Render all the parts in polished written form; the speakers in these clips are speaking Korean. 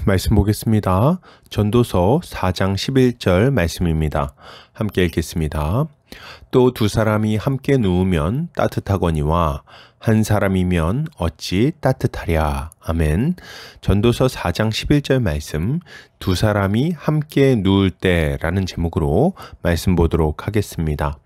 말씀 보겠습니다. 전도서 4장 11절 말씀입니다. 함께 읽겠습니다. 또 두 사람이 함께 누우면 따뜻하거니와 한 사람이면 어찌 따뜻하랴. 아멘. 전도서 4장 11절 말씀, 두 사람이 함께 누울 때라는 제목으로 말씀 보도록 하겠습니다.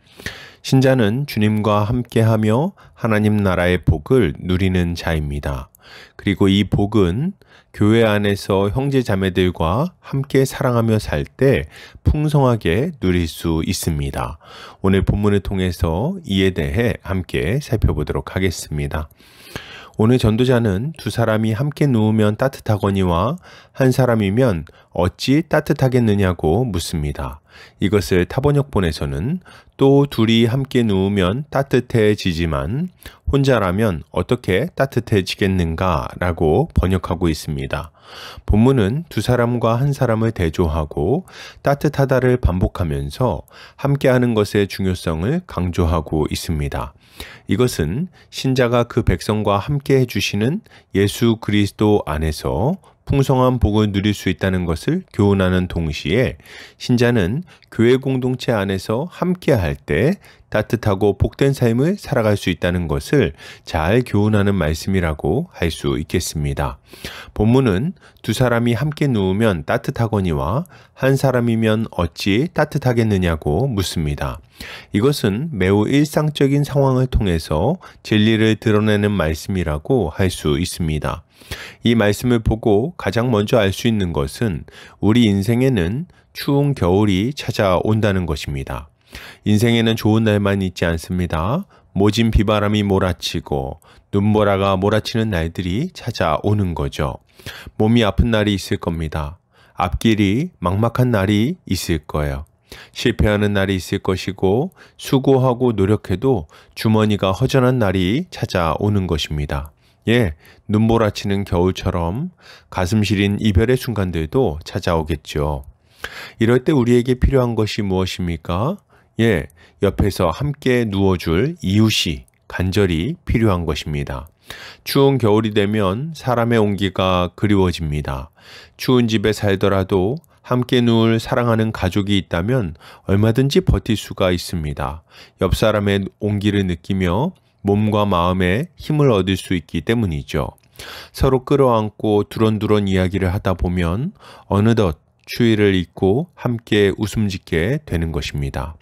신자는 주님과 함께하며 하나님 나라의 복을 누리는 자입니다. 그리고 이 복은 교회 안에서 형제 자매들과 함께 사랑하며 살 때 풍성하게 누릴 수 있습니다. 오늘 본문을 통해서 이에 대해 함께 살펴보도록 하겠습니다. 오늘 전도자는 두 사람이 함께 누우면 따뜻하거니와 한 사람이면 어찌 따뜻하겠느냐고 묻습니다. 이것을 타번역본에서는 또 둘이 함께 누우면 따뜻해지지만 혼자라면 어떻게 따뜻해지겠는가 라고 번역하고 있습니다. 본문은 두 사람과 한 사람을 대조하고 따뜻하다를 반복하면서 함께하는 것의 중요성을 강조하고 있습니다. 이것은 신자가 그 백성과 함께 해주시는 예수 그리스도 안에서 풍성한 복을 누릴 수 있다는 것을 교훈하는 동시에 신자는 교회 공동체 안에서 함께할 때 따뜻하고 복된 삶을 살아갈 수 있다는 것을 잘 교훈하는 말씀이라고 할 수 있겠습니다. 본문은 두 사람이 함께 누우면 따뜻하거니와 한 사람이면 어찌 따뜻하겠느냐고 묻습니다. 이것은 매우 일상적인 상황을 통해서 진리를 드러내는 말씀이라고 할 수 있습니다. 이 말씀을 보고 가장 먼저 알 수 있는 것은 우리 인생에는 추운 겨울이 찾아온다는 것입니다. 인생에는 좋은 날만 있지 않습니다. 모진 비바람이 몰아치고 눈보라가 몰아치는 날들이 찾아오는 거죠. 몸이 아픈 날이 있을 겁니다. 앞길이 막막한 날이 있을 거예요. 실패하는 날이 있을 것이고 수고하고 노력해도 주머니가 허전한 날이 찾아오는 것입니다. 눈몰아치는 겨울처럼 가슴 시린 이별의 순간들도 찾아오겠죠. 이럴 때 우리에게 필요한 것이 무엇입니까? 옆에서 함께 누워줄 이웃이 간절히 필요한 것입니다. 추운 겨울이 되면 사람의 온기가 그리워집니다. 추운 집에 살더라도 함께 누울 사랑하는 가족이 있다면 얼마든지 버틸 수가 있습니다. 옆 사람의 온기를 느끼며 몸과 마음에 힘을 얻을 수 있기 때문이죠. 서로 끌어안고 두런두런 이야기를 하다 보면 어느덧 추위를 잊고 함께 웃음 짓게 되는 것입니다.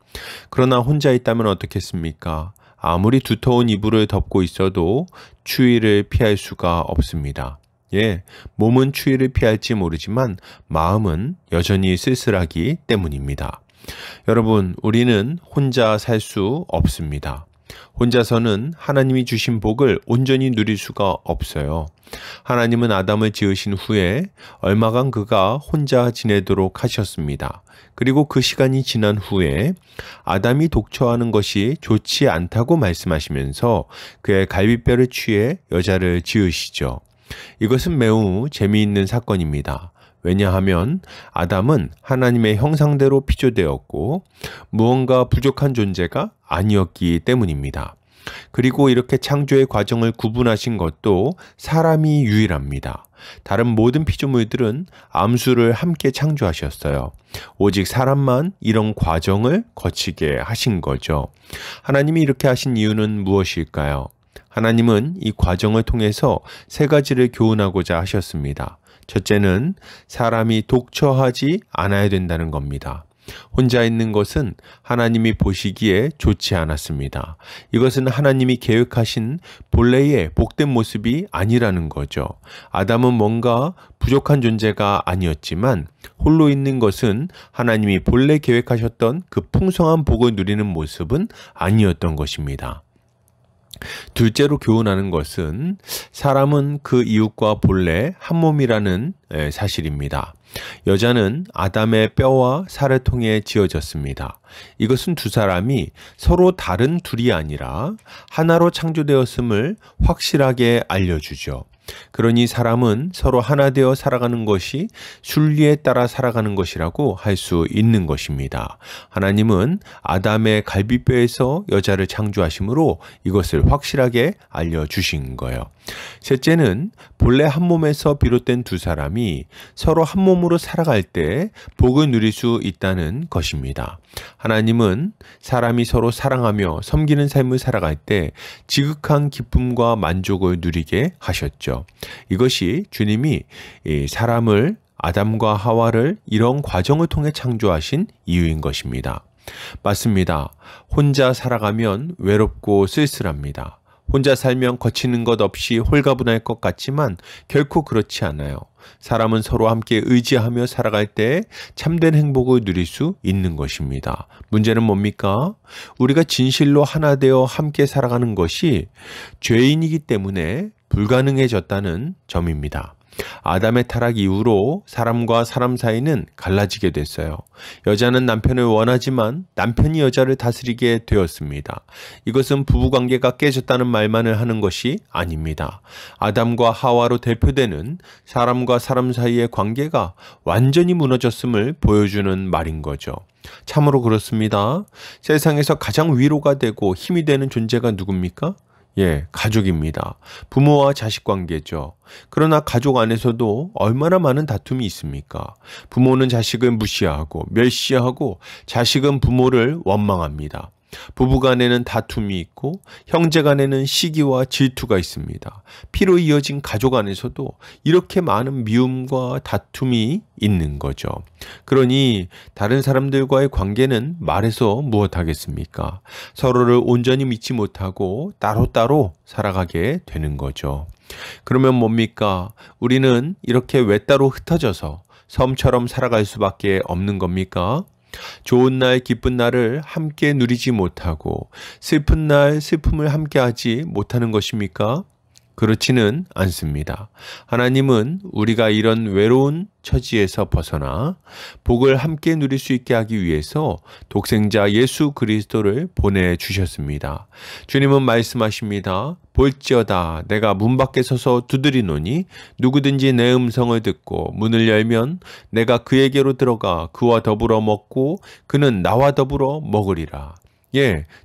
그러나 혼자 있다면 어떻겠습니까? 아무리 두터운 이불을 덮고 있어도 추위를 피할 수가 없습니다. 몸은 추위를 피할지 모르지만 마음은 여전히 쓸쓸하기 때문입니다. 여러분, 우리는 혼자 살 수 없습니다. 혼자서는 하나님이 주신 복을 온전히 누릴 수가 없어요. 하나님은 아담을 지으신 후에 얼마간 그가 혼자 지내도록 하셨습니다. 그리고 그 시간이 지난 후에 아담이 독처하는 것이 좋지 않다고 말씀하시면서 그의 갈비뼈를 취해 여자를 지으시죠. 이것은 매우 재미있는 사건입니다. 왜냐하면 아담은 하나님의 형상대로 피조되었고 무언가 부족한 존재가 아니었기 때문입니다. 그리고 이렇게 창조의 과정을 구분하신 것도 사람이 유일합니다. 다른 모든 피조물들은 암수를 함께 창조하셨어요. 오직 사람만 이런 과정을 거치게 하신 거죠. 하나님이 이렇게 하신 이유는 무엇일까요? 하나님은 이 과정을 통해서 세 가지를 교훈하고자 하셨습니다. 첫째는 사람이 독처하지 않아야 된다는 겁니다. 혼자 있는 것은 하나님이 보시기에 좋지 않았습니다. 이것은 하나님이 계획하신 본래의 복된 모습이 아니라는 거죠. 아담은 뭔가 부족한 존재가 아니었지만 홀로 있는 것은 하나님이 본래 계획하셨던 그 풍성한 복을 누리는 모습은 아니었던 것입니다. 둘째로 교훈하는 것은 사람은 그 이웃과 본래 한 몸이라는 사실입니다. 여자는 아담의 뼈와 살을 통해 지어졌습니다. 이것은 두 사람이 서로 다른 둘이 아니라 하나로 창조되었음을 확실하게 알려주죠. 그러니 사람은 서로 하나 되어 살아가는 것이 순리에 따라 살아가는 것이라고 할 수 있는 것입니다. 하나님은 아담의 갈비뼈에서 여자를 창조하심으로 이것을 확실하게 알려주신 거예요. 셋째는 본래 한 몸에서 비롯된 두 사람이 서로 한 몸으로 살아갈 때 복을 누릴 수 있다는 것입니다. 하나님은 사람이 서로 사랑하며 섬기는 삶을 살아갈 때 지극한 기쁨과 만족을 누리게 하셨죠. 이것이 주님이 사람을 아담과 하와를 이런 과정을 통해 창조하신 이유인 것입니다. 맞습니다. 혼자 살아가면 외롭고 쓸쓸합니다. 혼자 살면 거치는 것 없이 홀가분할 것 같지만 결코 그렇지 않아요. 사람은 서로 함께 의지하며 살아갈 때 참된 행복을 누릴 수 있는 것입니다. 문제는 뭡니까? 우리가 진실로 하나 되어 함께 살아가는 것이 죄인이기 때문에 불가능해졌다는 점입니다. 아담의 타락 이후로 사람과 사람 사이는 갈라지게 됐어요. 여자는 남편을 원하지만 남편이 여자를 다스리게 되었습니다. 이것은 부부관계가 깨졌다는 말만을 하는 것이 아닙니다. 아담과 하와로 대표되는 사람과 사람 사이의 관계가 완전히 무너졌음을 보여주는 말인 거죠. 참으로 그렇습니다. 세상에서 가장 위로가 되고 힘이 되는 존재가 누굽니까? 가족입니다. 부모와 자식 관계죠. 그러나 가족 안에서도 얼마나 많은 다툼이 있습니까? 부모는 자식을 무시하고 멸시하고 자식은 부모를 원망합니다. 부부간에는 다툼이 있고 형제간에는 시기와 질투가 있습니다. 피로 이어진 가족 안에서도 이렇게 많은 미움과 다툼이 있는 거죠. 그러니 다른 사람들과의 관계는 말해서 무엇하겠습니까? 서로를 온전히 믿지 못하고 따로따로 살아가게 되는 거죠. 그러면 뭡니까? 우리는 이렇게 외따로 흩어져서 섬처럼 살아갈 수밖에 없는 겁니까? 좋은 날, 기쁜 날을 함께 누리지 못하고 슬픈 날, 슬픔을 함께하지 못하는 것입니까? 그렇지는 않습니다. 하나님은 우리가 이런 외로운 처지에서 벗어나 복을 함께 누릴 수 있게 하기 위해서 독생자 예수 그리스도를 보내주셨습니다. 주님은 말씀하십니다. 볼지어다 내가 문 밖에 서서 두드리노니 누구든지 내 음성을 듣고 문을 열면 내가 그에게로 들어가 그와 더불어 먹고 그는 나와 더불어 먹으리라.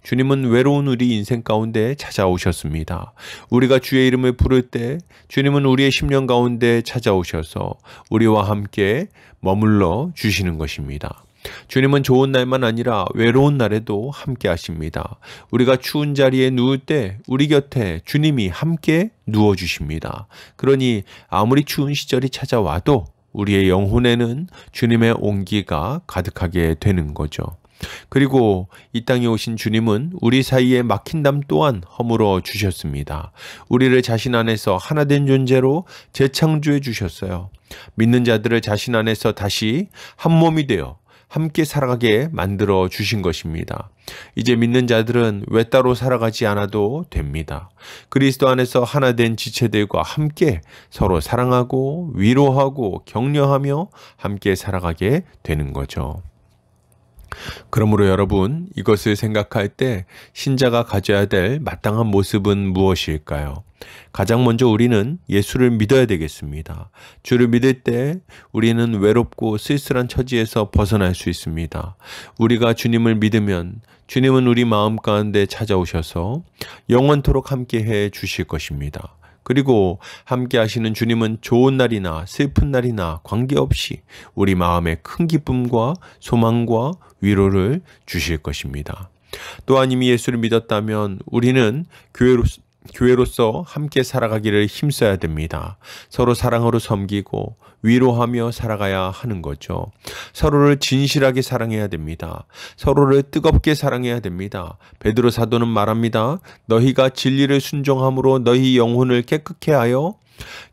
주님은 외로운 우리 인생 가운데 찾아오셨습니다. 우리가 주의 이름을 부를 때 주님은 우리의 심령 가운데 찾아오셔서 우리와 함께 머물러 주시는 것입니다. 주님은 좋은 날만 아니라 외로운 날에도 함께 하십니다. 우리가 추운 자리에 누울 때 우리 곁에 주님이 함께 누워주십니다. 그러니 아무리 추운 시절이 찾아와도 우리의 영혼에는 주님의 온기가 가득하게 되는 거죠. 그리고 이 땅에 오신 주님은 우리 사이에 막힌 담 또한 허물어 주셨습니다. 우리를 자신 안에서 하나된 존재로 재창조해 주셨어요. 믿는 자들을 자신 안에서 다시 한 몸이 되어 함께 살아가게 만들어 주신 것입니다. 이제 믿는 자들은 외따로 살아가지 않아도 됩니다. 그리스도 안에서 하나된 지체들과 함께 서로 사랑하고 위로하고 격려하며 함께 살아가게 되는 거죠. 그러므로 여러분, 이것을 생각할 때 신자가 가져야 될 마땅한 모습은 무엇일까요? 가장 먼저 우리는 예수를 믿어야 되겠습니다. 주를 믿을 때 우리는 외롭고 쓸쓸한 처지에서 벗어날 수 있습니다. 우리가 주님을 믿으면 주님은 우리 마음 가운데 찾아오셔서 영원토록 함께해 주실 것입니다. 그리고 함께 하시는 주님은 좋은 날이나 슬픈 날이나 관계없이 우리 마음에 큰 기쁨과 소망과 위로를 주실 것입니다. 또한 이미 예수를 믿었다면 우리는 교회로서 함께 살아가기를 힘써야 됩니다. 서로 사랑으로 섬기고 위로하며 살아가야 하는 거죠. 서로를 진실하게 사랑해야 됩니다. 서로를 뜨겁게 사랑해야 됩니다. 베드로 사도는 말합니다. 너희가 진리를 순종함으로 너희 영혼을 깨끗게 하여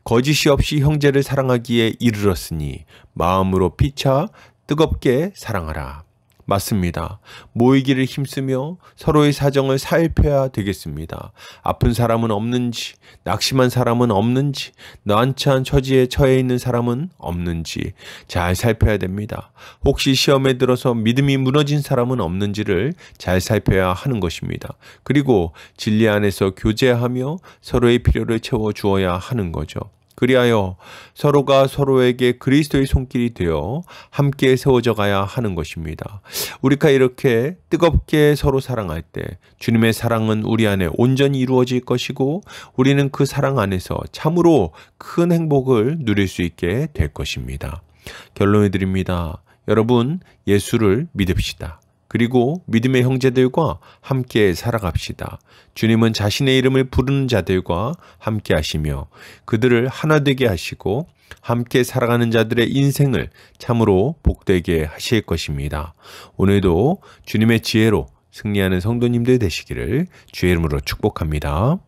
거짓이 없이 형제를 사랑하기에 이르렀으니 마음으로 피차 뜨겁게 사랑하라. 맞습니다. 모이기를 힘쓰며 서로의 사정을 살펴야 되겠습니다. 아픈 사람은 없는지, 낙심한 사람은 없는지, 난처한 처지에 처해 있는 사람은 없는지 잘 살펴야 됩니다. 혹시 시험에 들어서 믿음이 무너진 사람은 없는지를 잘 살펴야 하는 것입니다. 그리고 진리 안에서 교제하며 서로의 필요를 채워주어야 하는 거죠. 그리하여 서로가 서로에게 그리스도의 손길이 되어 함께 세워져 가야 하는 것입니다. 우리가 이렇게 뜨겁게 서로 사랑할 때 주님의 사랑은 우리 안에 온전히 이루어질 것이고 우리는 그 사랑 안에서 참으로 큰 행복을 누릴 수 있게 될 것입니다. 결론을 드립니다. 여러분, 예수를 믿읍시다. 그리고 믿음의 형제들과 함께 살아갑시다. 주님은 자신의 이름을 부르는 자들과 함께 하시며 그들을 하나 되게 하시고 함께 살아가는 자들의 인생을 참으로 복되게 하실 것입니다. 오늘도 주님의 지혜로 승리하는 성도님들 되시기를 주의 이름으로 축복합니다.